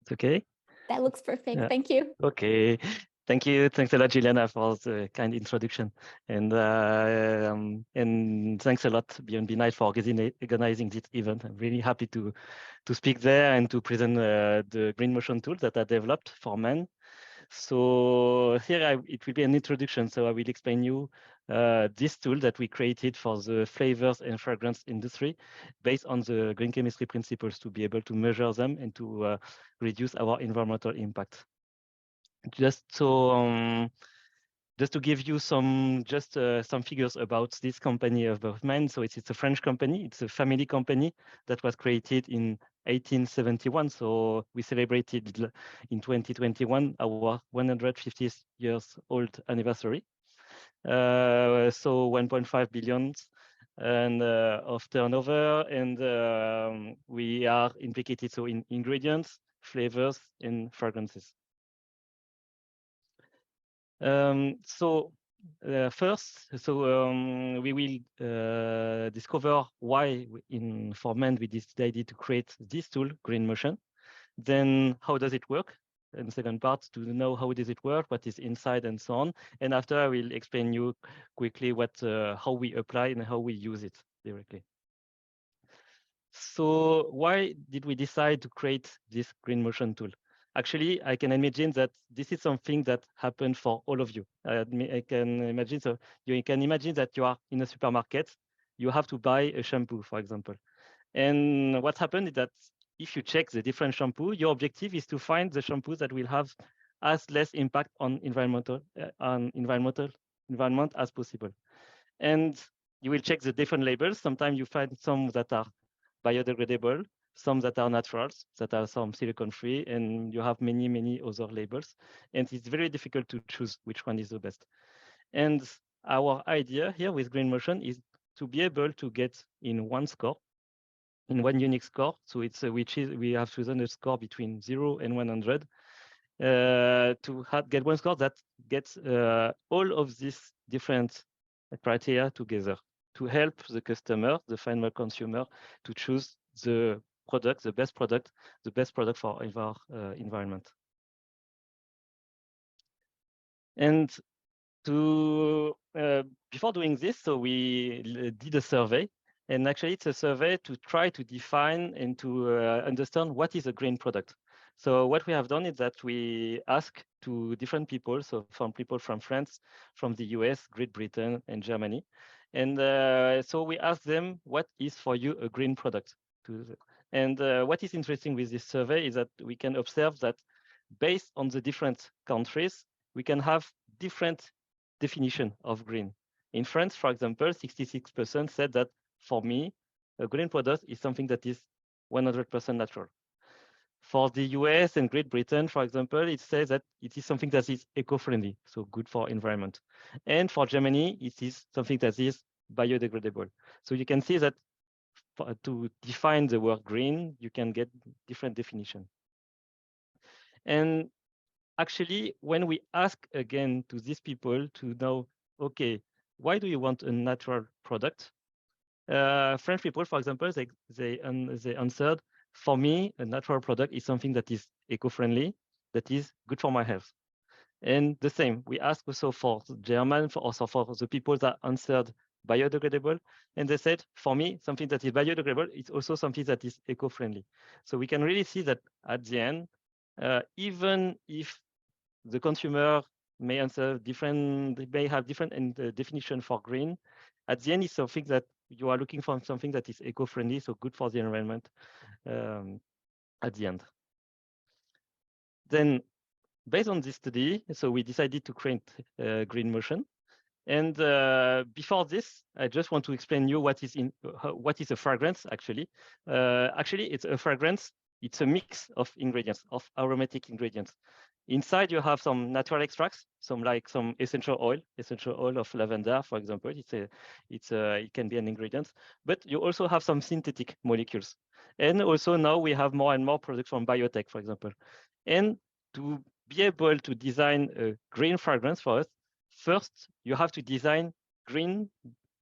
It's okay? That looks perfect. Yeah. Thank you. Okay. Thank you. Thanks a lot, Juliana, for the kind introduction. And thanks a lot, BNB Night, for organizing this event. I'm really happy to speak there and to present the Green Motion tool that I developed for men. So here it will be an introduction. So I will explain you this tool that we created for the flavors and fragrance industry based on the green chemistry principles to be able to measure them and to reduce our environmental impact. Just so just to give you some figures about this company of Bergman. So it's a French company. It's a family company that was created in 1871. So we celebrated in 2021 our 150th years old anniversary. So 1.5 billion and of turnover, and we are implicated so in ingredients, flavors, and fragrances. First, we will discover why for men we decided to create this tool, Green Motion. Then how does it work? And the second part, to know how does it work, what is inside, and so on. And after I will explain you quickly how we apply and how we use it directly. So why did we decide to create this Green Motion tool? Actually, I can imagine that this is something that happened for all of you. I can imagine, so you can imagine that you are in a supermarket, you have to buy a shampoo, for example. And what happened is that if you check the different shampoo, your objective is to find the shampoos that will have as less impact on environment as possible. And you will check the different labels. Sometimes you find some that are biodegradable, some that are naturals, that are some silicone-free, and you have many, many other labels. And it's very difficult to choose which one is the best. And our idea here with Green Motion is to be able to get in one score, in one unique score. So it's we have chosen a score between 0 and 100 to get one score that gets all of these different criteria together to help the customer, the final consumer, to choose the product, the best product for our environment. And before doing this, so we did a survey, and actually it's a survey to try to define and to understand what is a green product. So what we have done is that we ask to different people, so from people from France, from the US, Great Britain, and Germany. And so we ask them, what is for you a green product? And what is interesting with this survey is that we can observe that based on the different countries, we can have different definition of green. In France, for example, 66% said that for me, a green product is something that is 100% natural. For the US and Great Britain, for example, it says that it is something that is eco-friendly, so good for environment. And for Germany, it is something that is biodegradable. So you can see that to define the word green, you can get different definition. And actually, when we ask again to these people to know, okay, why do you want a natural product? French people, for example, they answered, for me, a natural product is something that is eco-friendly, that is good for my health. And the same, we asked also for German, also for the people that answered biodegradable, and they said, for me, something that is biodegradable is also something that is eco-friendly. So we can really see that at the end, even if the consumer may answer different, they may have different definition for green. At the end, it's something that you are looking for, something that is eco-friendly, so good for the environment at the end. Then, based on this study, so we decided to create Green Motion. And before this, I just want to explain you what is a fragrance actually. Actually, it's a fragrance. It's a mix of ingredients, of aromatic ingredients. Inside, you have some natural extracts, some essential oil of lavender, for example. It can be an ingredient, but you also have some synthetic molecules. And also now we have more and more products from biotech, for example. And to be able to design a green fragrance for us, first you have to design green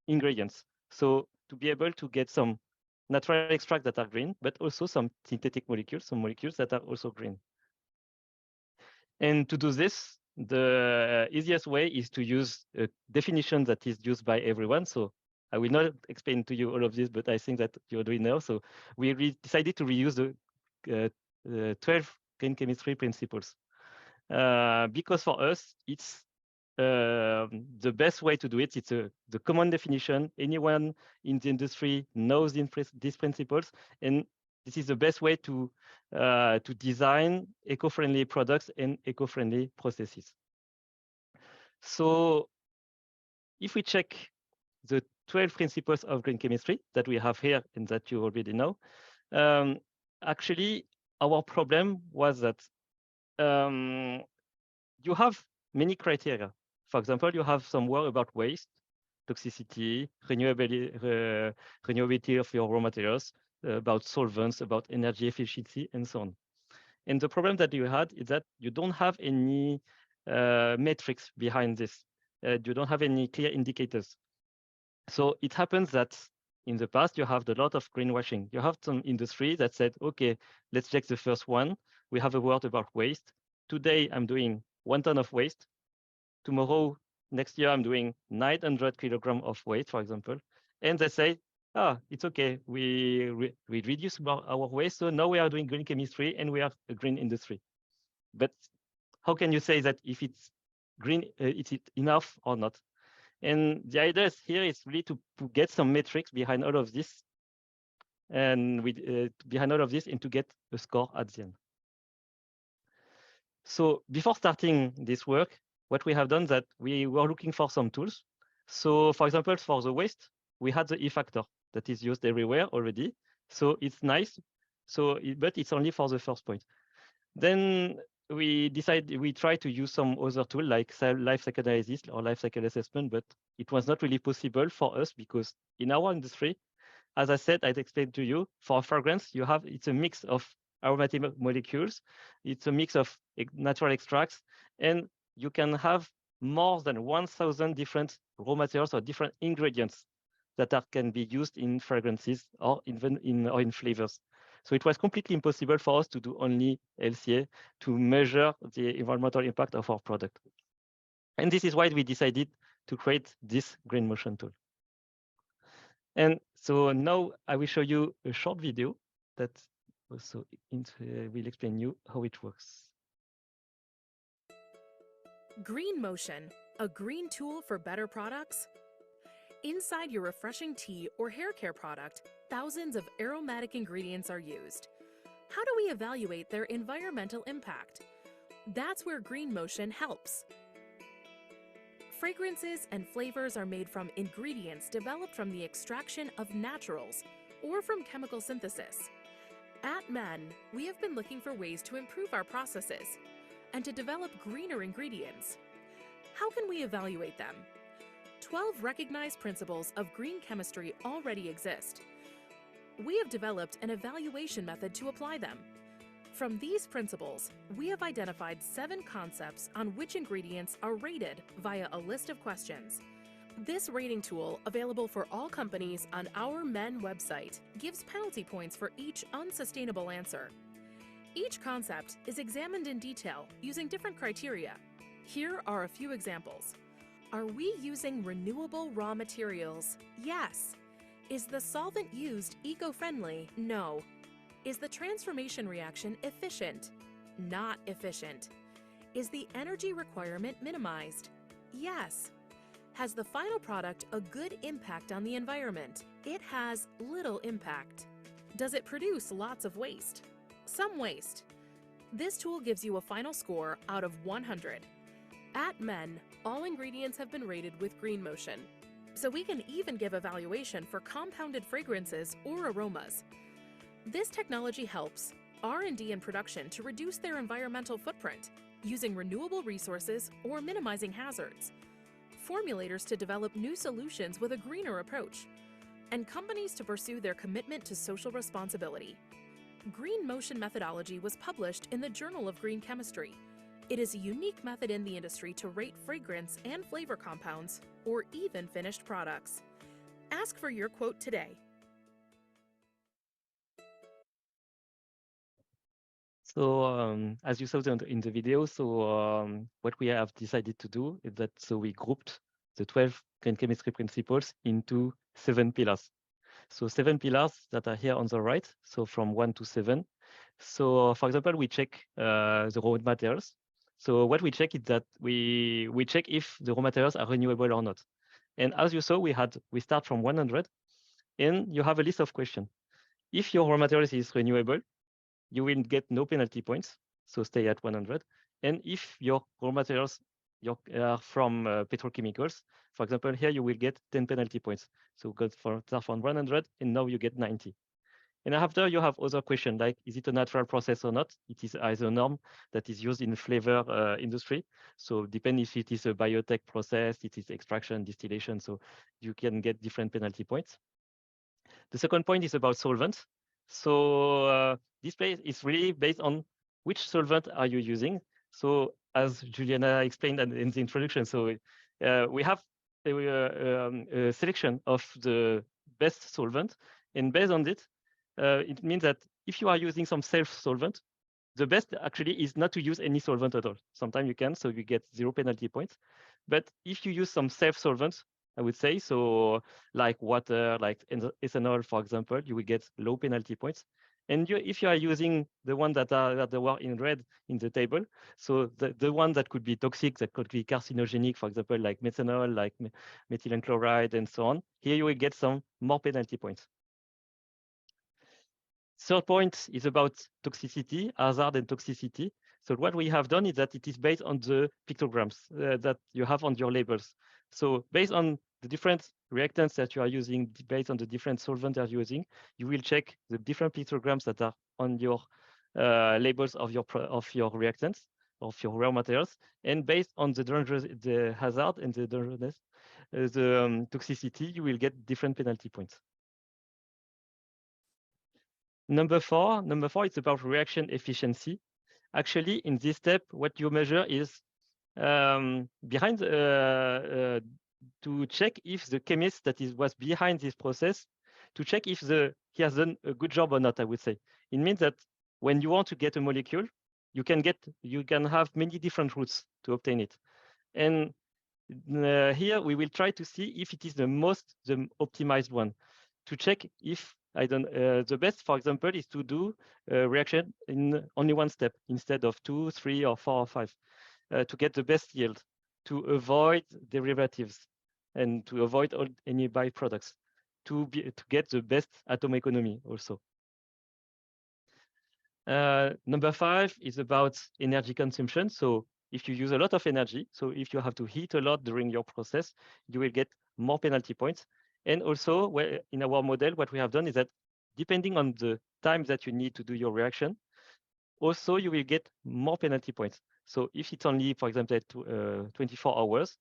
ingredients. So to be able to get some natural extracts that are green, but also some synthetic molecules, some molecules that are also green. And to do this, the easiest way is to use a definition that is used by everyone. So I will not explain to you all of this, but I think that you're doing now. So we decided to reuse the 12 green chemistry principles because for us, it's the best way to do it. It's the common definition. Anyone in the industry knows these principles, and this is the best way to design eco-friendly products and eco-friendly processes. So if we check the 12 principles of green chemistry that we have here and that you already know, actually, our problem was that you have many criteria. For example, you have some work about waste, toxicity, renewability of your raw materials, about solvents, about energy efficiency, and so on. And the problem that you had is that you don't have any metrics behind this. You don't have any clear indicators. So it happens that in the past, you have a lot of greenwashing. You have some industry that said, okay, let's check the first one. We have a word about waste. Today, I'm doing 1 ton of waste. Tomorrow, next year, I'm doing 900 kilograms of waste, for example. And they say, it's okay. We reduce our waste. So now we are doing green chemistry and we have a green industry. But how can you say that if it's green, is it enough or not? And the idea is here is really to get some metrics behind all of this and behind all of this and to get a score at the end. So before starting this work, what we have done is that we were looking for some tools. So for example, for the waste, we had the E-factor that is used everywhere already. So it's nice. But it's only for the first point. Then we try to use some other tool like life cycle analysis or life cycle assessment, but it was not really possible for us because in our industry, as I said, I'd explained to you, for fragrance, it's a mix of aromatic molecules, it's a mix of natural extracts, and you can have more than 1,000 different raw materials or different ingredients that can be used in fragrances or even in flavors. So it was completely impossible for us to do only LCA to measure the environmental impact of our product. And this is why we decided to create this Green Motion tool. And so now I will show you a short video that also will explain you how it works. Green Motion, a green tool for better products. Inside your refreshing tea or hair care product, thousands of aromatic ingredients are used. How do we evaluate their environmental impact? That's where Green Motion helps. Fragrances and flavors are made from ingredients developed from the extraction of naturals or from chemical synthesis. At MEN, we have been looking for ways to improve our processes and to develop greener ingredients. How can we evaluate them? 12 recognized principles of green chemistry already exist. We have developed an evaluation method to apply them. From these principles, we have identified 7 concepts on which ingredients are rated via a list of questions. This rating tool, available for all companies on our MEN website, gives penalty points for each unsustainable answer. Each concept is examined in detail using different criteria. Here are a few examples. Are we using renewable raw materials? Yes. Is the solvent used eco-friendly? No. Is the transformation reaction efficient? Not efficient. Is the energy requirement minimized? Yes. Has the final product a good impact on the environment? It has little impact. Does it produce lots of waste? Some waste. This tool gives you a final score out of 100. At MEN, all ingredients have been rated with Green Motion. So we can even give evaluation for compounded fragrances or aromas. This technology helps R&D and production to reduce their environmental footprint, using renewable resources or minimizing hazards, formulators to develop new solutions with a greener approach, and companies to pursue their commitment to social responsibility. Green Motion methodology was published in the Journal of Green Chemistry. It is a unique method in the industry to rate fragrance and flavor compounds, or even finished products. Ask for your quote today. So as you saw in the video, what we have decided to do is that we grouped the 12 green chemistry principles into 7 pillars. So 7 pillars that are here on the right, so from 1 to 7. So for example, we check the raw materials. So what we check is that we check if the raw materials are renewable or not. And as you saw, we start from 100, and you have a list of questions. If your raw materials is renewable, you will get no penalty points, so stay at 100. And if your raw materials are from petrochemicals, for example, here you will get 10 penalty points. So go start from 100, and now you get 90. And after you have other questions like, is it a natural process or not? It is isonorm that is used in flavor industry. So depending if it is a biotech process, it is extraction, distillation, so you can get different penalty points. The second point is about solvents. So this is really based on which solvent are you using. So as Juliana explained in the introduction, so we have a selection of the best solvent, and based on it, it means that if you are using some self-solvent, the best actually is not to use any solvent at all. Sometimes you can, so you get 0 penalty points. But if you use some self-solvents, I would say, so like water, like ethanol, for example, you will get low penalty points. And if you are using the one that were in red in the table, so the one that could be toxic, that could be carcinogenic, for example, like methanol, like methylene chloride, and so on, here you will get some more penalty points. Third point is about toxicity, hazard and toxicity. So what we have done is that it is based on the pictograms that you have on your labels. So based on the different reactants that you are using, based on the different solvents you are using, you will check the different pictograms that are on your labels of your reactants, of your raw materials. And based on the hazard and the dangerousness, the toxicity, you will get different penalty points. Number four, it's about reaction efficiency. Actually, in this step, what you measure is to check if the chemist that was behind this process, to check if he has done a good job or not, I would say. It means that when you want to get a molecule, you can have many different routes to obtain it. And here we will try to see if it is the optimized one, to check if the best, for example, is to do a reaction in only one step instead of 2, 3, or 4 or 5 to get the best yield, to avoid derivatives, and to avoid any byproducts, to get the best atom economy also. Number 5 is about energy consumption. So if you use a lot of energy, so if you have to heat a lot during your process, you will get more penalty points. And also, in our model, what we have done is that depending on the time that you need to do your reaction, also you will get more penalty points. So if it's only, for example, 24 hours,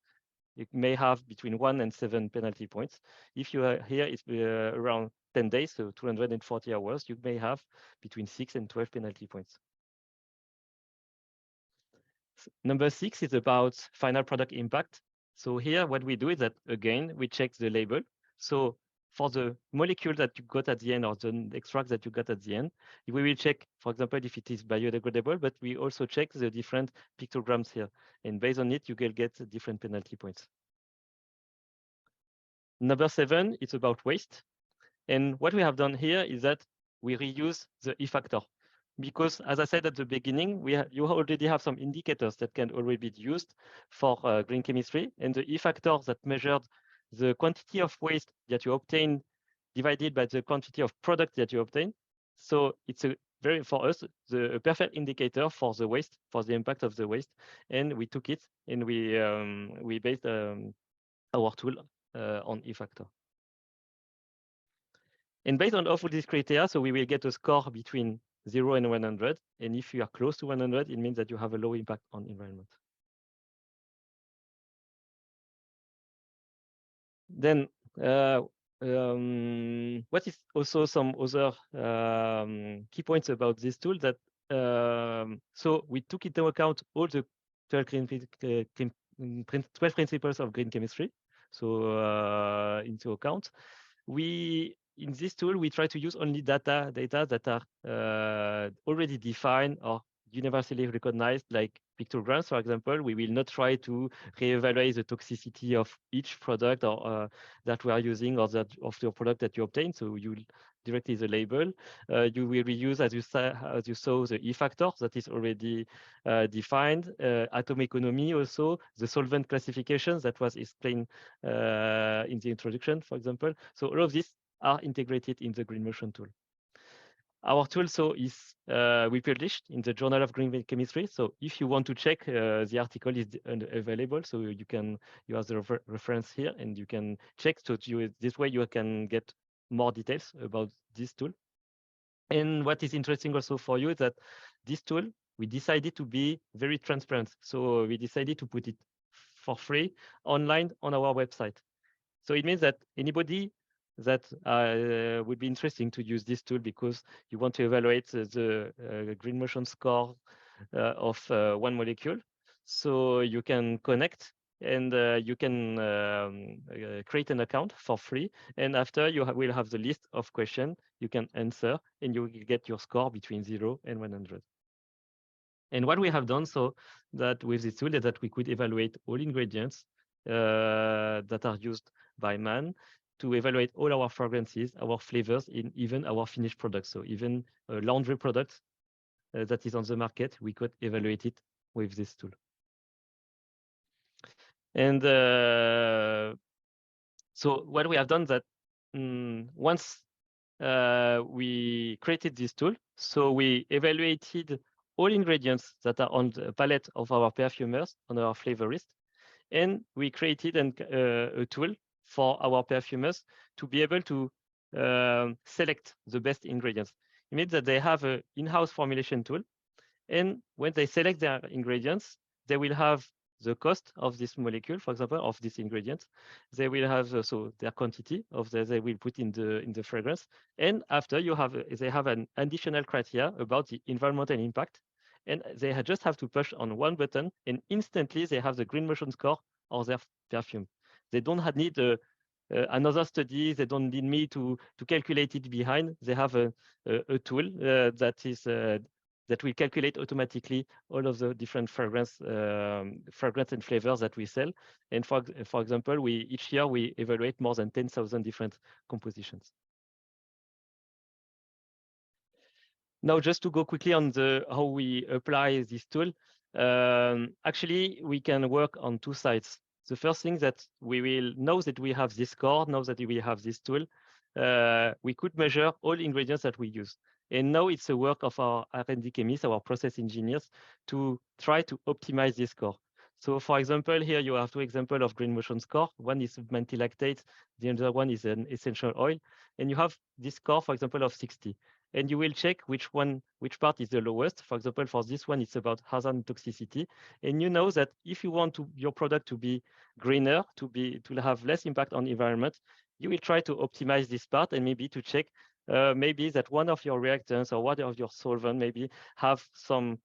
you may have between 1 and 7 penalty points. If you are here, it's around 10 days, so 240 hours, you may have between 6 and 12 penalty points. Number 6 is about final product impact. So here, what we do is that, again, we check the label. So for the molecule that you got at the end, or the extract that you got at the end, we will check, for example, if it is biodegradable, but we also check the different pictograms here. And based on it, you will get different penalty points. Number 7, it's about waste. And what we have done here is that we reuse the E factor. Because, as I said at the beginning, you already have some indicators that can already be used for green chemistry, and the E factor that measured the quantity of waste that you obtain divided by the quantity of product that you obtain. So it's for us, a perfect indicator for the waste, for the impact of the waste, and we took it and we based our tool on E factor. And based on all of these criteria, so we will get a score between 0 and 100. And if you are close to 100, it means that you have a low impact on environment. Then what is also some other key points about this tool that so we took into account all the 12 principles of green chemistry. So into account. in this tool, we try to use only data that are already defined or universally recognized, like pictograms, for example. We will not try to reevaluate the toxicity of each product or that we are using or that of the product that you obtain. So you directly the label. You will reuse, as you saw, the E factor that is already defined, atom economy also, the solvent classifications that was explained in the introduction, for example. So all of these are integrated in the GreenMotion tool. Our tool is we published in the Journal of Green Chemistry. So if you want to check, the article is available. So you have the reference here, and you can check. So this way you can get more details about this tool. And what is interesting also for you is that this tool, we decided to be very transparent. So we decided to put it for free online on our website. So it means that anybody that would be interesting to use this tool because you want to evaluate the GreenMotion score of one molecule. So you can connect and you can create an account for free. And after you will have the list of questions you can answer, and you will get your score between 0 and 100. And what we have done so that with this tool is that we could evaluate all ingredients that are used by man to evaluate all our fragrances, our flavors, and even our finished products. So even a laundry product that is on the market, we could evaluate it with this tool. And so what we have done that once we created this tool, so we evaluated all ingredients that are on the palette of our perfumers, on our flavorists, and we created a tool for our perfumers to be able to select the best ingredients. It means that they have an in-house formulation tool, and when they select their ingredients, they will have the cost of this molecule, for example, of this ingredient. They will have also their quantity of they will put in the fragrance, and after they have an additional criteria about the environmental impact, and they just have to push on one button, and instantly they have the GreenMotion score of their perfume. They don't need another study. They don't need me to calculate it behind. They have a tool that will calculate automatically all of the different fragrance and flavors that we sell. And for example, each year we evaluate more than 10,000 different compositions. Now, just to go quickly on how we apply this tool, actually we can work on two sides. The first thing that we will know that we have this score, know that we have this tool, we could measure all ingredients that we use. And now it's a work of our R&D chemists, our process engineers, to try to optimize this score. So for example, here you have two examples of GreenMotion score. One is menthyl lactate, the other one is an essential oil. And you have this score, for example, of 60. And you will check which part is the lowest. For example, for this one, it's about hazard and toxicity. And you know that if you want your product to be greener, to have less impact on the environment, you will try to optimize this part and maybe to check maybe that one of your reactants or one of your solvent maybe have some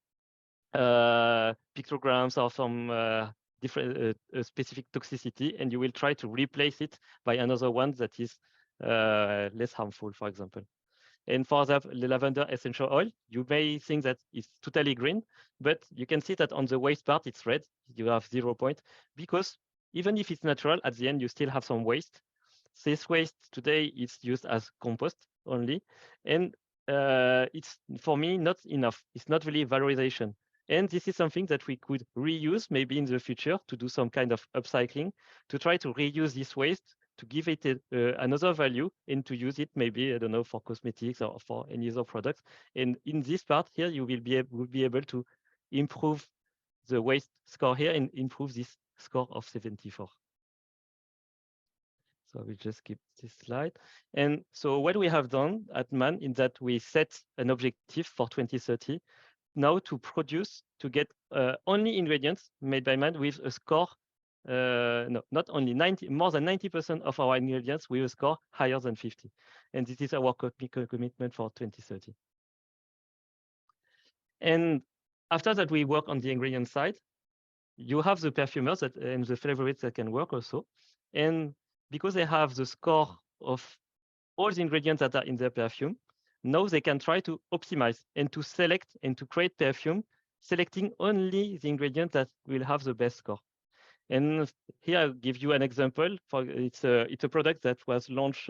pictograms or some different specific toxicity, and you will try to replace it by another one that is less harmful, for example. And for the lavender essential oil, you may think that it's totally green, but you can see that on the waste part, it's red. You have 0 point, because even if it's natural, at the end, you still have some waste. This waste today is used as compost only. And it's, for me, not enough. It's not really valorization. And this is something that we could reuse maybe in the future to do some kind of upcycling, to try to reuse this waste, to give it another value, and to use it maybe, I don't know, for cosmetics or for any other products. And in this part here, you will be able to improve the waste score here and improve this score of 74. So I will just skip this slide. And so what we have done at MAN is that we set an objective for 2030 now to get only ingredients made by MAN with a score, no, not only 90, more than 90% of our ingredients with a score higher than 50. And this is our commitment for 2030. And after that, we work on the ingredient side. You have the perfumers and the flavorists that can work also. And because they have the score of all the ingredients that are in their perfume. Now they can try to optimize and to select and to create perfume, selecting only the ingredient that will have the best score. And here I'll give you an example. It's a product that was launched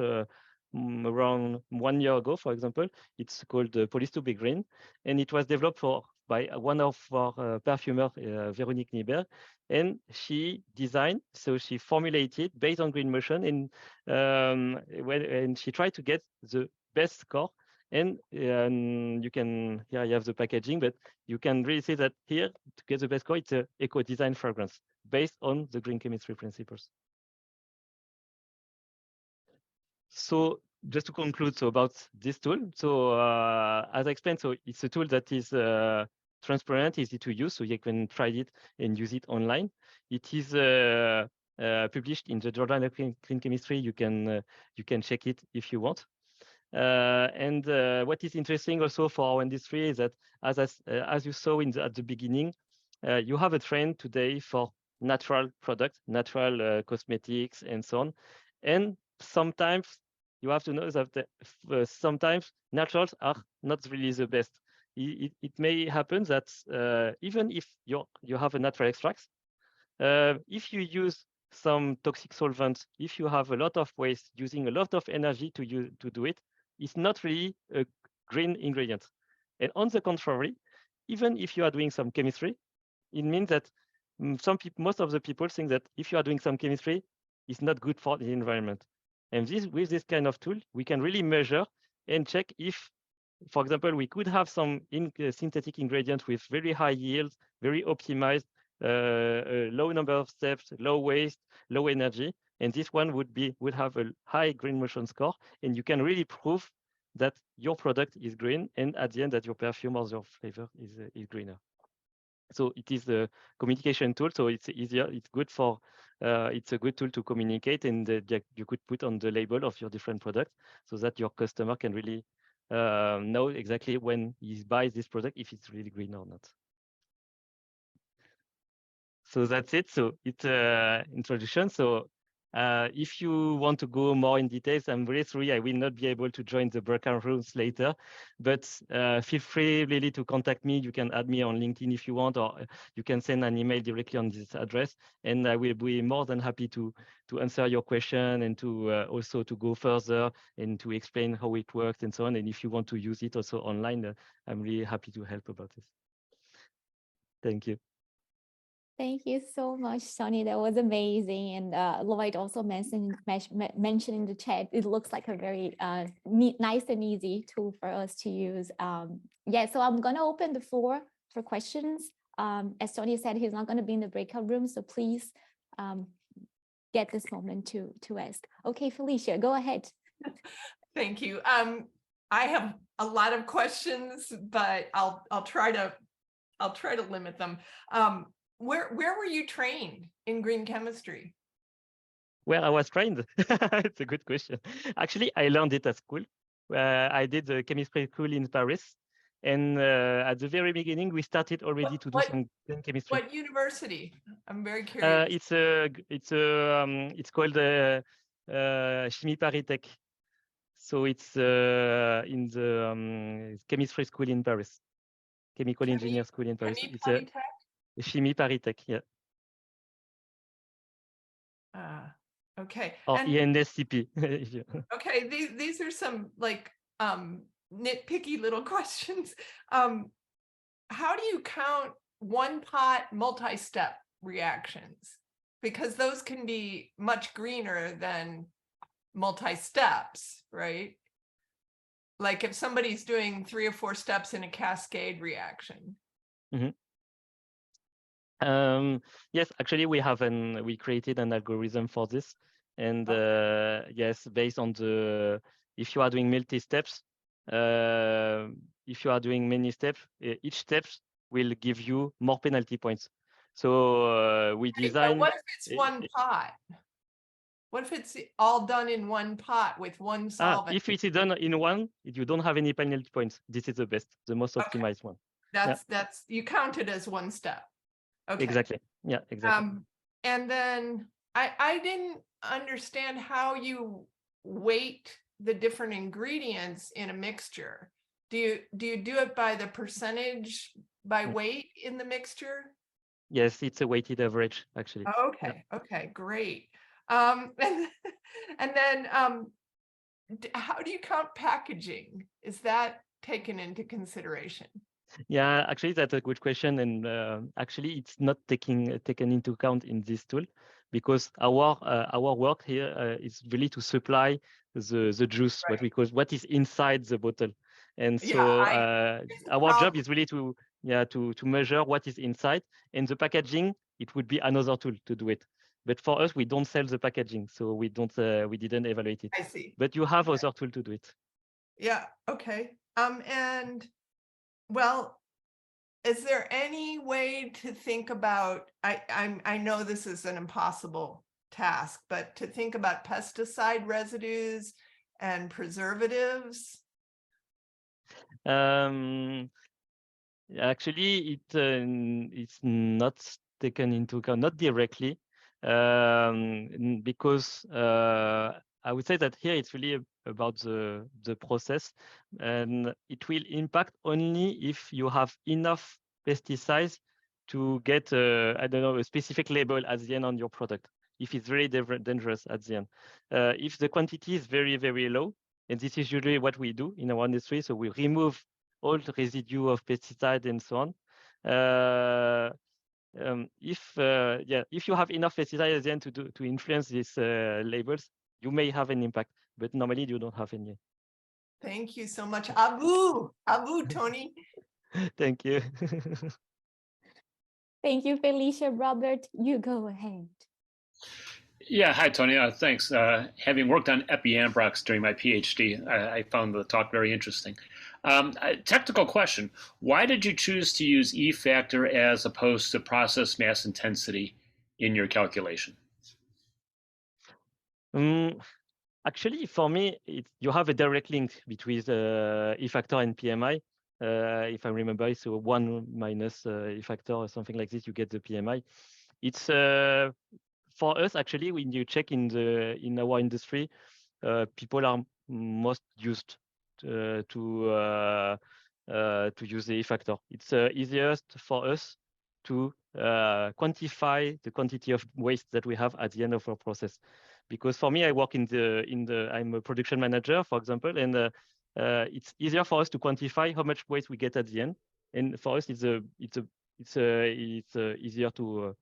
around 1 year ago, for example. It's called Police to Be Green, and it was developed by one of our perfumer, Véronique Niber, and she designed, so she formulated based on Green Motion, and she tried to get the best score. And you can, here you have the packaging, but you can really see that here, to get the best score, it's an eco-design fragrance based on the green chemistry principles. So just to conclude, so about this tool, so as I explained, so it's a tool that is transparent, easy to use, so you can try it and use it online. It is published in the Journal of Clean Chemistry. You can check it if you want. And what is interesting also for our industry is that, as you saw at the beginning, you have a trend today for natural products, natural cosmetics, and so on. And sometimes you have to know that sometimes naturals are not really the best. It may happen that even if you have a natural extract, if you use some toxic solvents, if you have a lot of waste, using a lot of energy to do it, it's not really a green ingredient. And on the contrary, even if you are doing some chemistry, it means that most of the people think that if you are doing some chemistry, it's not good for the environment. And with this kind of tool, we can really measure and check if, for example, we could have some synthetic ingredients with very high yields, very optimized, low number of steps, low waste, low energy, and this one would have a high Green Motion score, and you can really prove that your product is green, and at the end that your perfume or your flavor is greener. So it is a communication tool, so it's easier. It's good for. It's a good tool to communicate, and you could put on the label of your different products, so that your customer can really know exactly when he buys this product if it's really green or not. So that's it. So it's introduction. So if you want to go more in details, I'm really sorry I will not be able to join the breakout rooms later, but feel free really to contact me. You can add me on LinkedIn if you want, or you can send an email directly on this address, and I will be more than happy to answer your question and to also to go further and to explain how it works and so on. And if you want to use it also online, I'm really happy to help about this. Thank you. Thank you so much, Sonny. That was amazing. And Lloyd also mentioned in the chat, it looks like a very nice and easy tool for us to use. Yeah, so I'm going to open the floor for questions. As Sonny said, he's not going to be in the breakout room, so please get this moment to ask. Okay, Felicia, go ahead. Thank you. I have a lot of questions, but I'll try to limit them. Where were you trained in green chemistry? Where I was trained? It's a good question. Actually, I learned it at school. I did the chemistry school in Paris. And at the very beginning, we started already to do some green chemistry. What university? I'm very curious. It's called Chimie Paris Tech. So it's in the chemistry school in Paris, chemical engineer school in Paris. It's a Chimie Paris Tech, yeah. Okay. Or ENSCP. Okay, these are some like nitpicky little questions. How do you count one pot multi-step reactions? Because those can be much greener than multi-steps, right? Like if somebody's doing 3 or 4 steps in a cascade reaction. Mm-hmm. Yes, actually, we created an algorithm for this, and yes, based on if you are doing multi steps, if you are doing many steps, each step will give you more penalty points. So we design. What if it's one pot? What if it's all done in one pot with one solvent? If it's done in one, you don't have any penalty points. This is the best, the most optimized one. That's you count it as one step. Okay. Exactly. Yeah, exactly. And then I didn't understand how you weight the different ingredients in a mixture? Do you do it by the percentage by weight in the mixture? Yes, it's a weighted average, actually. Yeah. Okay, okay, great. And then how do you count packaging? Is that taken into consideration? Yeah, actually, that's a good question, and actually, it's not taken into account in this tool, because our work here is really to supply the juice, Right. what is inside the bottle, and Yeah, so it's a our job problem. is really to measure what is inside, and the packaging, it would be another tool to do it. But for us, we don't sell the packaging, so we didn't evaluate it. I see. But you have Okay. other tool to do it. Yeah, okay. And well, is there any way to think about, I know this is an impossible task, but to think about pesticide residues and preservatives? Actually, it's not taken into account, not directly, because I would say that here it's really about the process, and it will impact only if you have enough pesticides to get I don't know, a specific label at the end on your product. If it's very dangerous at the end, if the quantity is very, very low, and this is usually what we do in our industry, so we remove all the residue of pesticide and so on. If you have enough pesticide at the end to influence these labels, you may have an impact, but normally you don't have any. Thank you so much. Abu, Tony. Thank you. Thank you, Felicia. Robert, you go ahead. Yeah, hi, Tony. Thanks. Having worked on Epi-Ambrox during my PhD, I found the talk very interesting. A technical question. Why did you choose to use E factor as opposed to process mass intensity in your calculation? Actually, for me, you have a direct link between E factor and PMI. If I remember, it's 1 minus E factor or something like this, you get the PMI. It's for us, actually, when you check in our industry, people are most used to use the E factor. It's easiest for us to quantify the quantity of waste that we have at the end of our process. Because for me, I work I'm a production manager, for example, and it's easier for us to quantify how much waste we get at the end. And for us, it's easier to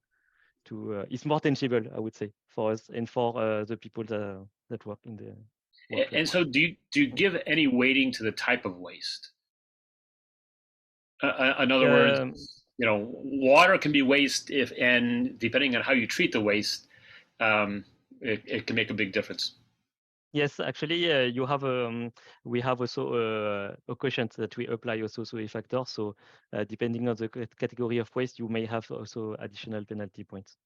it's more tangible, I would say, for us and for the people that work in the workplace. And so do you give any weighting to the type of waste? In other words, water can be waste and depending on how you treat the waste, it can make a big difference. Yes, actually, we have also a quotient that we apply also to E factor. So depending on the category of waste, you may have also additional penalty points.